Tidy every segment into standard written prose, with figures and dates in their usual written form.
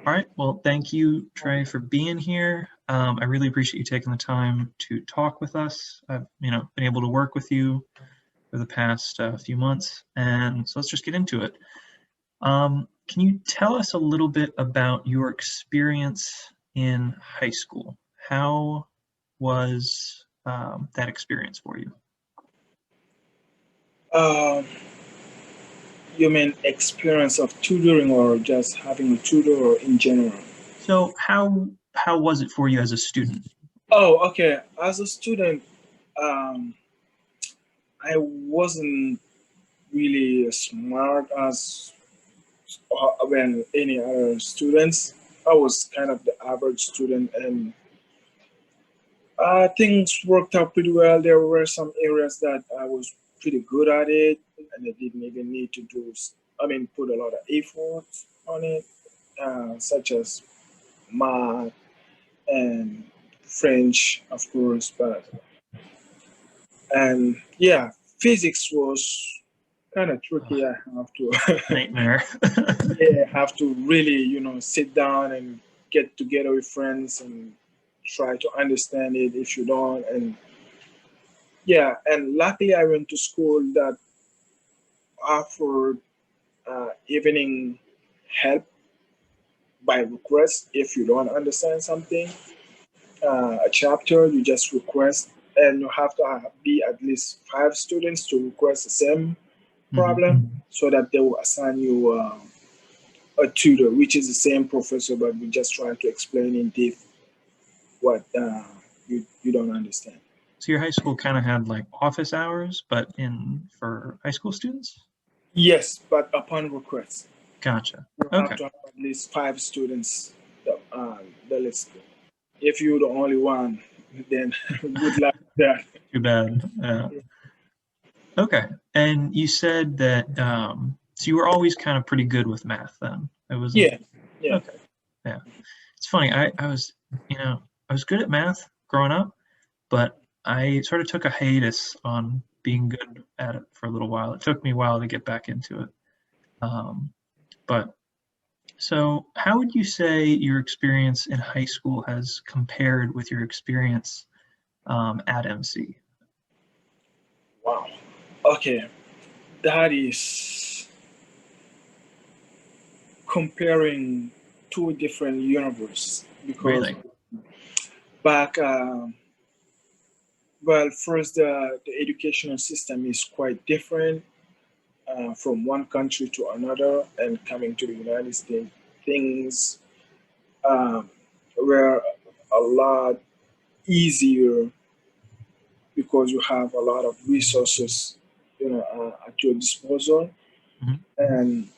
All right. Well, thank you, Trey, for being here. I really appreciate you taking the time to talk with us. I've, been able to work with you for the past few months, and so let's just get into it. Can you tell us a little bit about your experience in high school? How was that experience for you? Um, you mean experience of tutoring or just having a tutor or in general? So, how was it for you as a student? Oh, okay. As a student, um, I wasn't really as smart as when any other students. I was kind of the average student, and things worked out pretty well. There were some areas that I was pretty good at it, and I didn't even need to put a lot of effort on it, such as math and French, of course. And yeah, physics was kind of tricky. I have to, Nightmare. yeah, have to really, sit down and get together with friends and try to understand it if you don't. And yeah, and luckily I went to school that offered evening help by request if you don't understand something. A chapter, you just request, and you have to be at least five students to request the same Mhm. problem so that they will assign you a tutor, which is the same professor, but we just try to explain in depth what you don't understand. So your high school kind of had like office hours, but in for high school students? Yes, but upon request, Gotcha. you have Okay. to have at least five students that list. If you're the only one, then good luck with that. Too bad. Okay. And you said that so you were always kind of pretty good with math then. It wasn't Yeah, yeah. okay. Yeah. It's funny. I was, I was good at math growing up, but I sort of took a hiatus on being good at it for a little while. It took me a while to get back into it. Um, but so how would you say your experience in high school has compared with your experience at MC? Wow. Okay, that is comparing two different universes because Really? back well, first the educational system is quite different from one country to another, and coming to the United States, things um, were a lot easier because you have a lot of resources, at your disposal, Mhm. and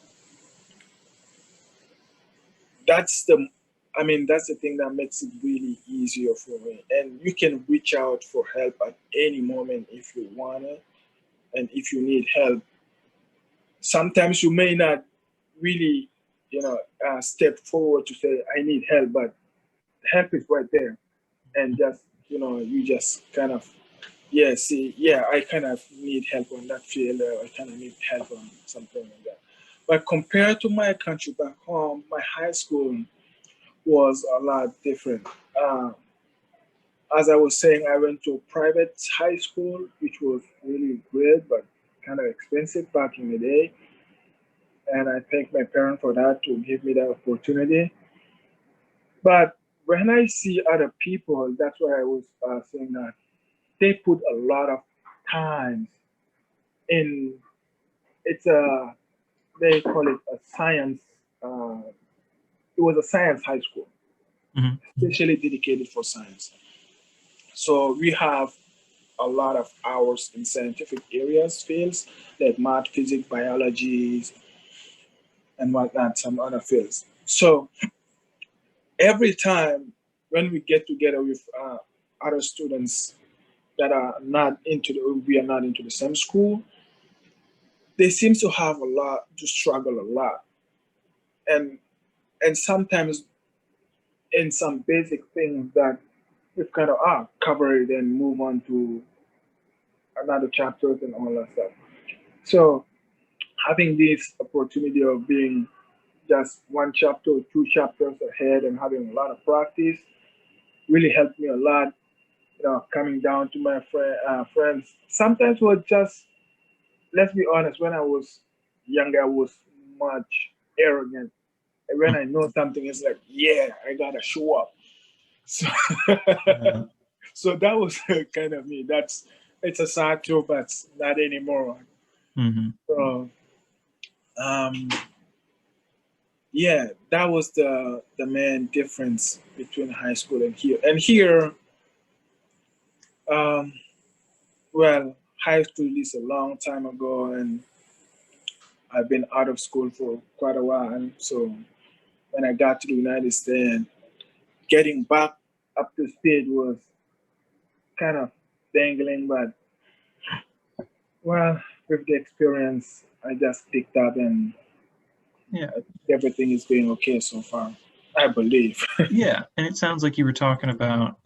that's the that's the thing that makes it really easier for me. And you can reach out for help at any moment if you want it, and if you need help. Sometimes you may not really, step forward to say, I need help, but help is right there. And just, you just kind of, yeah, see, yeah, I kind of need help on that field, or I kind of need help on something like that. But compared to my country back home, my high school was a lot different. Uh, as I was saying, I went to a private high school, which was really great, but kind of expensive back in the day. And I thank my parents for that to give me that opportunity. But when I see other people, that's why I was saying that they put a lot of time in. It's a they call it a science. Uh, it was a science high school, Mhm. especially dedicated for science. So we have a lot of hours in scientific areas, fields like math, physics, biology, and whatnot, some other fields. So every time when we get together with other students that are not into we are not into the same school, they seem to have a lot to struggle a lot, and sometimes in some basic things that we've kind of covered and move on to another chapters and all that stuff. So having this opportunity of being just one chapter or two chapters ahead and having a lot of practice really helped me a lot. Coming down to my friends. Sometimes was just, let's be honest, when I was younger, I was much arrogant. And when I know something, it's like, yeah, I gotta show up. So, Yeah. so that was kind of me. It's a sad truth, but not anymore. Mm-hmm. So, um, yeah, that was the main difference between high school and here. And here, um, well, high school is a long time ago, and I've been out of school for quite a while. So when I got to the United States, getting back up to speed was kind of dangling, but well, with the experience, I just picked up, and Yeah. everything is going okay so far, I believe. Yeah, and it sounds like you were talking about.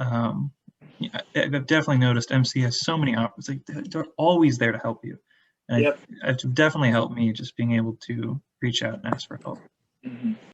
Yeah, I've definitely noticed MC has so many options. Like they're always there to help you, and Yep. it's definitely helped me just being able to reach out and ask for help. Mhm.